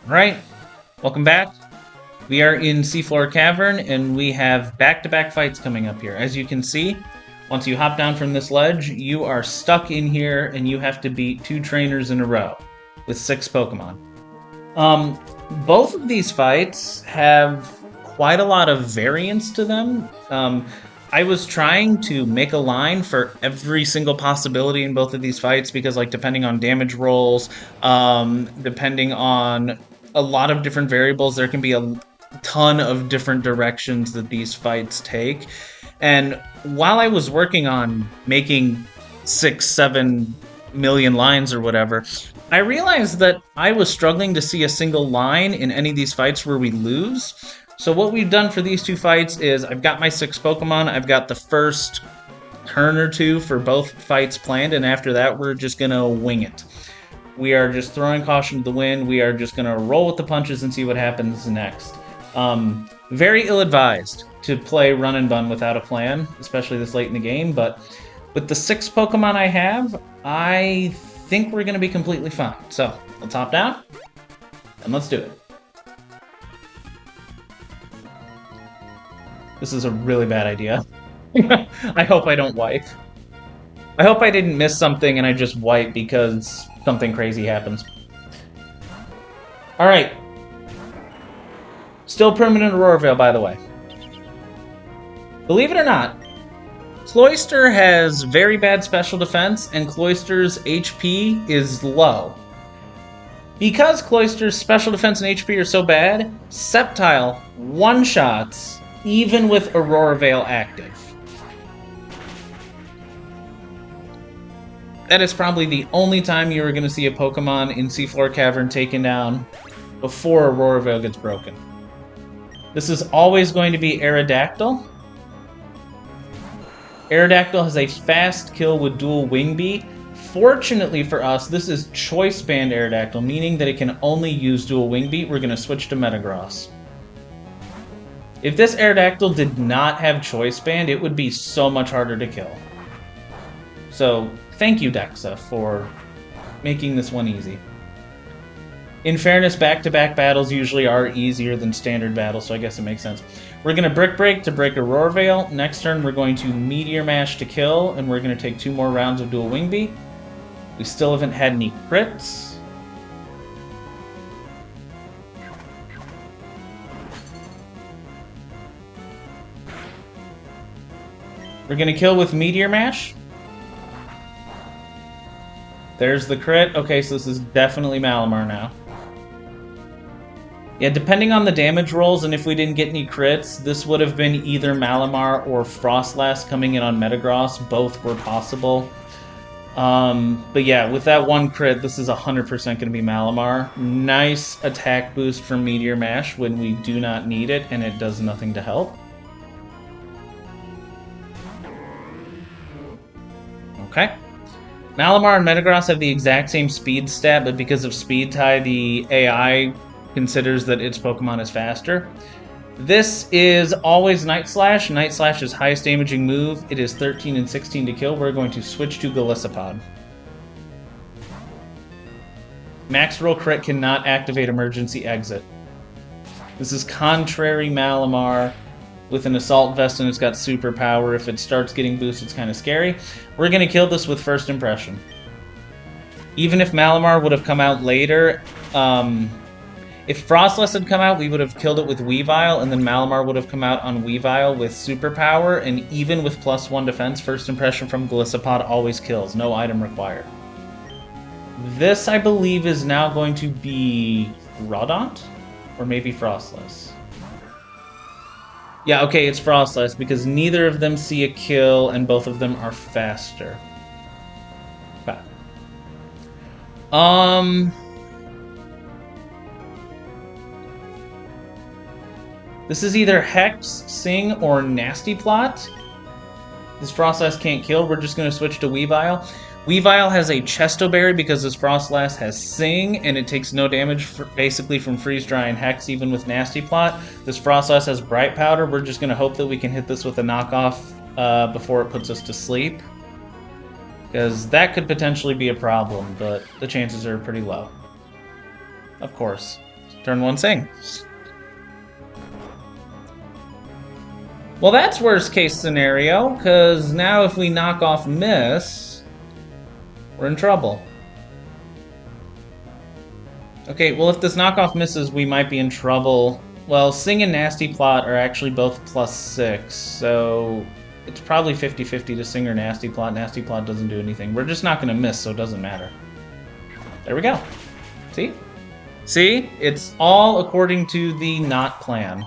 Alright, welcome back. We are in Seafloor Cavern, and we have back-to-back fights coming up here. As you can see, once you hop down from this ledge, you are stuck in here, and you have to beat 2 trainers in a row with 6 Pokemon. Both of these fights have quite a lot of variance to them. I was trying to make a line for every single possibility in both of these fights because, like, depending on damage rolls, depending on a lot of different variables, there can be a ton of different directions that these fights take. And while I was working on making 6-7 million lines or whatever, I realized that I was struggling to see a single line in any of these fights where we lose. So what we've done for these 2 fights is I've got my 6 Pokemon, I've got the first turn or 2 for both fights planned, and after that we're just going to wing it. We are just throwing caution to the wind, we are just going to roll with the punches and see what happens next. Very ill-advised to play Run Bun without a plan, especially this late in the game, but with the 6 Pokemon I have, I think we're going to be completely fine. So, let's hop down, and let's do it. This is a really bad idea. I hope I don't wipe. I hope I didn't miss something and I just wipe because something crazy happens. Alright. Still permanent Aurora Veil, by the way. Believe it or not, Cloyster has very bad special defense, and Cloyster's HP is low. Because Cloyster's special defense and HP are so bad, Sceptile one-shots even with Aurora Veil active. That is probably the only time you are going to see a Pokemon in Seafloor Cavern taken down before Aurora Veil gets broken. This is always going to be Aerodactyl. Aerodactyl has a fast kill with dual Wing Beat. Fortunately for us, this is Choice Band Aerodactyl, meaning that it can only use dual Wing Beat. We're going to switch to Metagross. If this Aerodactyl did not have Choice Band, it would be so much harder to kill. So, thank you, Dexa, for making this one easy. In fairness, back-to-back battles usually are easier than standard battles, so I guess it makes sense. We're going to Brick Break to break Aurora Veil. Next turn, we're going to Meteor Mash to kill, and we're going to take 2 more rounds of dual Wing Beat. We still haven't had any crits. We're going to kill with Meteor Mash. There's the crit. Okay, so this is definitely Malamar now. Yeah, depending on the damage rolls and if we didn't get any crits, this would have been either Malamar or Frostlass coming in on Metagross. Both were possible. But yeah, with that one crit, this is 100% going to be Malamar. Nice attack boost from Meteor Mash when we do not need it, and it does nothing to help. Okay. Malamar and Metagross have the exact same speed stat, but because of Speed Tie, the AI considers that its Pokemon is faster. This is always Night Slash. Night Slash's highest damaging move. It is 13 and 16 to kill. We're going to switch to Golisopod. Max Roll Crit cannot activate Emergency Exit. This is contrary Malamar with an Assault Vest, and it's got super power. If it starts getting boosted, it's kind of scary. We're going to kill this with First Impression. Even if Malamar would have come out later, if Frostlass had come out, we would have killed it with Weavile, and then Malamar would have come out on Weavile with super power, and even with +1 defense, First Impression from Golisopod always kills. No item required. This, I believe, is now going to be Rodont? Or maybe Frostlass. Yeah, okay, it's Frostlass, because neither of them see a kill, and both of them are faster. Okay. This is either Hex, Sing, or Nasty Plot. This Frostlass can't kill, we're just going to switch to Weavile. Weavile has a Chesto Berry because this Frostlass has Sing, and it takes no damage basically from Freeze Dry and Hex, even with Nasty Plot. This Frostlass has Bright Powder. We're just going to hope that we can hit this with a knockoff before it puts us to sleep. Because that could potentially be a problem, but the chances are pretty low. Of course. Turn 1 Sing. Well, that's worst case scenario, because now if we knock off Miss, we're in trouble. Okay, well, if this knockoff misses, we might be in trouble. Well, Sing and Nasty Plot are actually both +6, so it's probably 50-50 to Sing or Nasty Plot. Nasty Plot doesn't do anything. We're just not going to miss, so it doesn't matter. There we go. See? See? It's all according to the not plan.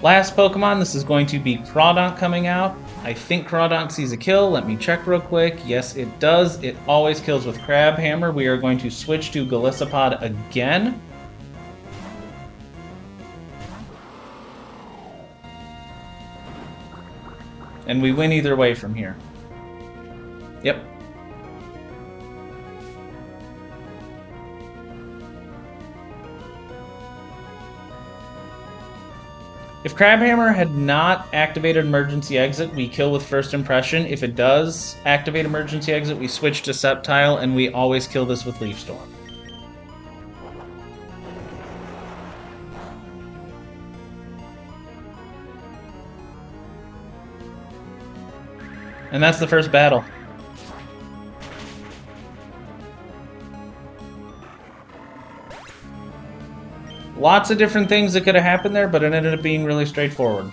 Last Pokemon, this is going to be Crawdonk coming out. I think Crawdonk sees a kill. Let me check real quick. Yes, it does. It always kills with Crab Hammer. We are going to switch to Golisopod again. And we win either way from here. Yep. If Crabhammer had not activated Emergency Exit, we kill with First Impression. If it does activate Emergency Exit, we switch to Sceptile, and we always kill this with Leaf Storm. And that's the first battle. Lots of different things that could have happened there, but it ended up being really straightforward.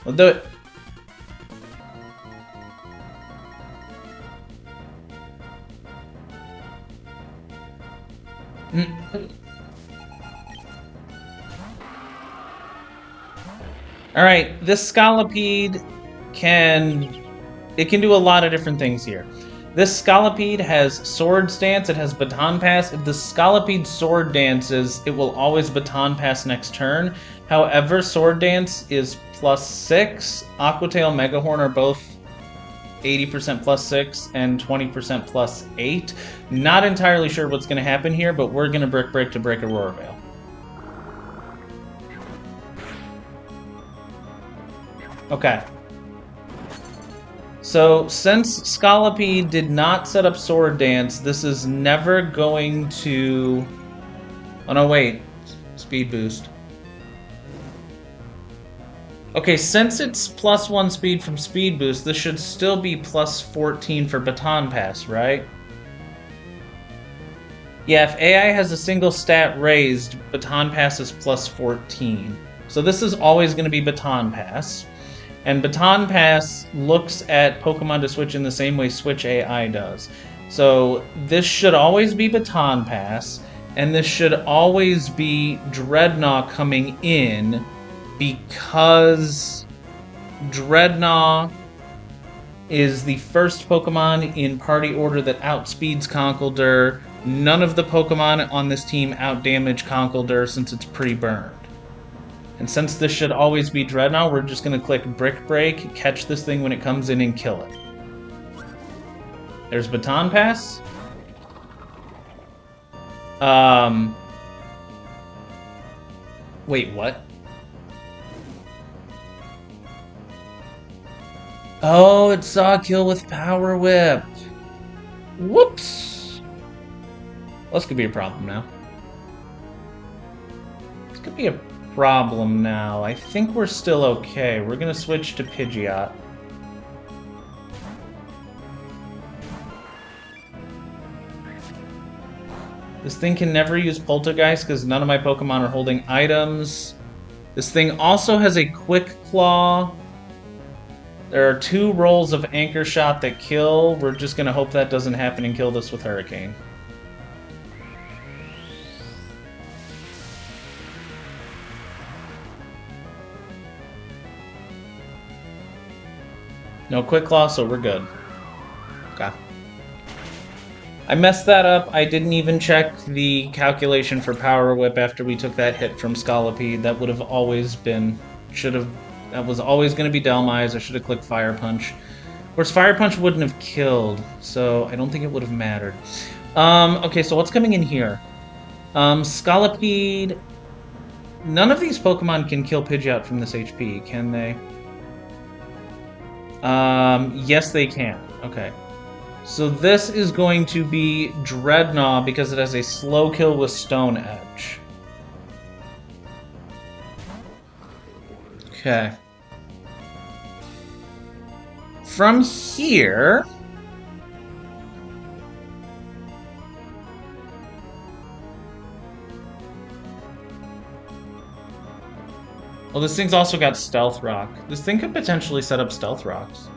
We'll do it. Alright, this Scolipede can do a lot of different things here. This Scolipede has Sword Stance, it has Baton Pass. If the Scolipede Sword Dances, it will always Baton Pass next turn. However, Sword Dance is +6. Aquatail, Megahorn are both 80% +6 and 20% +8. Not entirely sure what's going to happen here, but we're going to Brick Break to break Aurora Veil. Okay. So, since Scolipede did not set up Sword Dance, this is never going to... Oh no, wait. Speed Boost. Okay, since it's +1 speed from Speed Boost, this should still be +14 for Baton Pass, right? Yeah, if AI has a single stat raised, Baton Pass is +14. So this is always going to be Baton Pass. And Baton Pass looks at Pokemon to switch in the same way Switch AI does. So this should always be Baton Pass, and this should always be Dreadnought coming in, because Dreadnought is the first Pokemon in party order that outspeeds Conkeldurr. None of the Pokemon on this team outdamage Conkeldurr since it's pre-burned. And since this should always be Dreadnought, we're just going to click Brick Break, catch this thing when it comes in, and kill it. There's Baton Pass. Wait, what? Oh, it saw a kill with Power Whip. Whoops. Well, this could be a problem now. This could be a problem now. I think we're still okay. We're gonna switch to Pidgeot. This thing can never use Poltergeist because none of my Pokemon are holding items. This thing also has a Quick Claw. There are 2 rolls of Anchor Shot that kill. We're just gonna hope that doesn't happen and kill this with Hurricane. No Quick Claw, so we're good. Okay. I messed that up. I didn't even check the calculation for Power Whip after we took that hit from Scolipede. That would have always been... That was always going to be Delmise. I should have clicked Fire Punch. Of course, Fire Punch wouldn't have killed, so I don't think it would have mattered. Okay, so what's coming in here? Scolipede... None of these Pokemon can kill Pidgeot from this HP, can they? Yes, they can. Okay. So this is going to be Dreadnought because it has a slow kill with Stone Edge. Okay. From here... Well, this thing's also got Stealth Rock. This thing could potentially set up Stealth Rocks.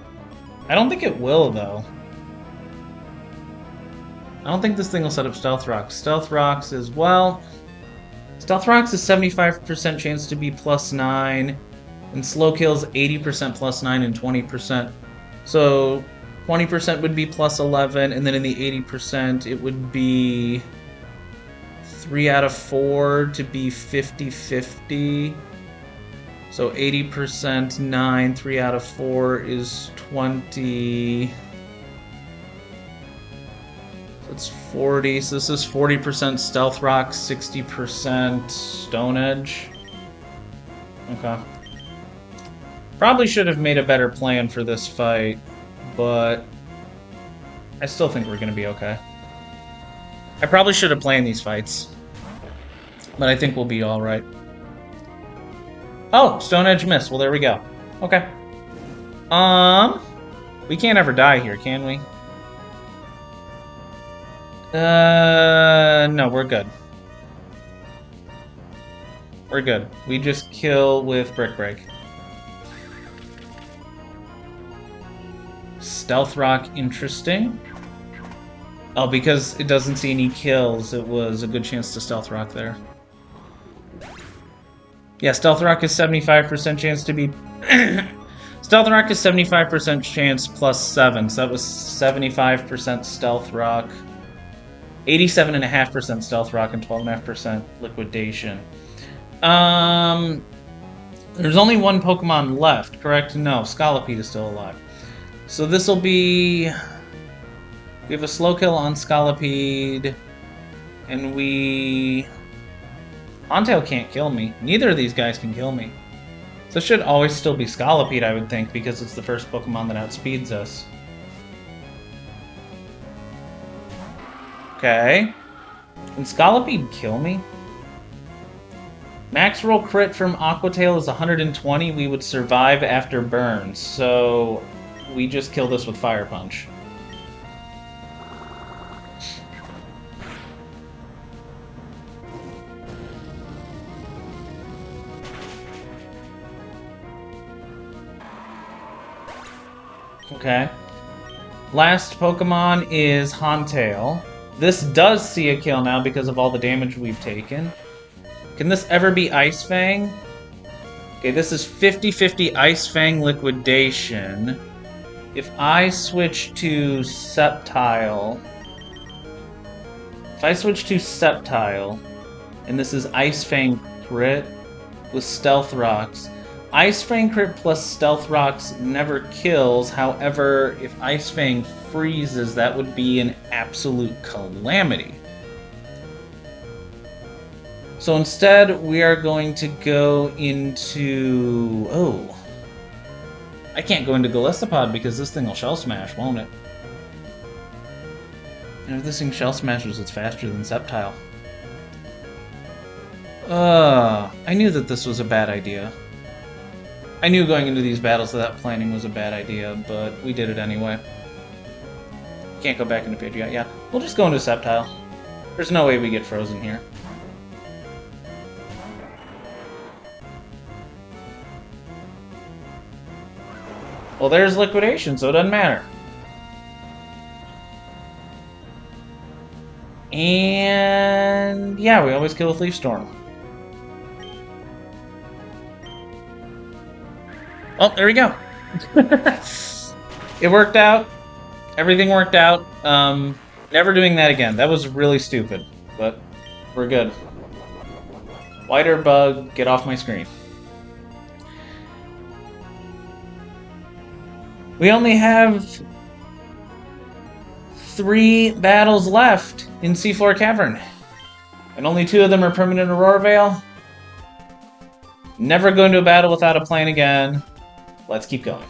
I don't think it will, though. I don't think this thing will set up Stealth Rocks. Stealth Rocks is, well... Stealth Rocks is 75% chance to be +9, and Slow Kill's 80% +9 and 20%. So 20% would be +11, and then in the 80% it would be 3 out of 4 to be 50-50. So 80%, 9, 3 out of 4 is 20. It's 40, so this is 40% Stealth Rock, 60% Stone Edge. Okay. Probably should have made a better plan for this fight, but I still think we're going to be okay. I probably should have planned these fights, but I think we'll be alright. Oh, Stone Edge missed. Well, there we go. Okay. We can't ever die here, can we? No, we're good. We're good. We just kill with Brick Break. Stealth Rock, interesting. Oh, because it doesn't see any kills, it was a good chance to Stealth Rock there. Yeah, Stealth Rock is 75% chance to be... Stealth Rock is 75% chance +7, so that was 75% Stealth Rock. 87.5% Stealth Rock and 12.5% Liquidation. There's only one Pokemon left, correct? No, Scolipede is still alive. So this will be... We have a slow kill on Scolipede, and we... Hontail can't kill me. Neither of these guys can kill me. So it should always still be Scolipede, I would think, because it's the first Pokemon that outspeeds us. Okay. Can Scolipede kill me? Max roll crit from Aquatail is 120. We would survive after burns, so we just kill this with Fire Punch. Okay. Last Pokemon is Hontail. This does see a kill now because of all the damage we've taken. Can this ever be Ice Fang? Okay, this is 50-50 Ice Fang Liquidation. If I switch to Sceptile... If I switch to Sceptile, and this is Ice Fang Crit with Stealth Rocks, Ice Fang Crit plus Stealth Rocks never kills. However, if Ice Fang freezes, that would be an absolute calamity. So instead, we are going to go into... Oh. I can't go into Golisopod because this thing will Shell Smash, won't it? And if this thing Shell Smashes, it's faster than Sceptile. I knew that this was a bad idea. I knew going into these battles that planning was a bad idea, but we did it anyway. Can't go back into Pidgeot. Yeah, we'll just go into Sceptile. There's no way we get frozen here. Well, there's Liquidation, so it doesn't matter. And yeah, we always kill with Leaf Storm. Oh, there we go. It worked out. Everything worked out. Never doing that again. That was really stupid, but we're good. Whiter Bug, get off my screen. We only have 3 battles left in Seafloor Cavern. And only 2 of them are permanent Aurora Veil. Never go into a battle without a plan again. Let's keep going.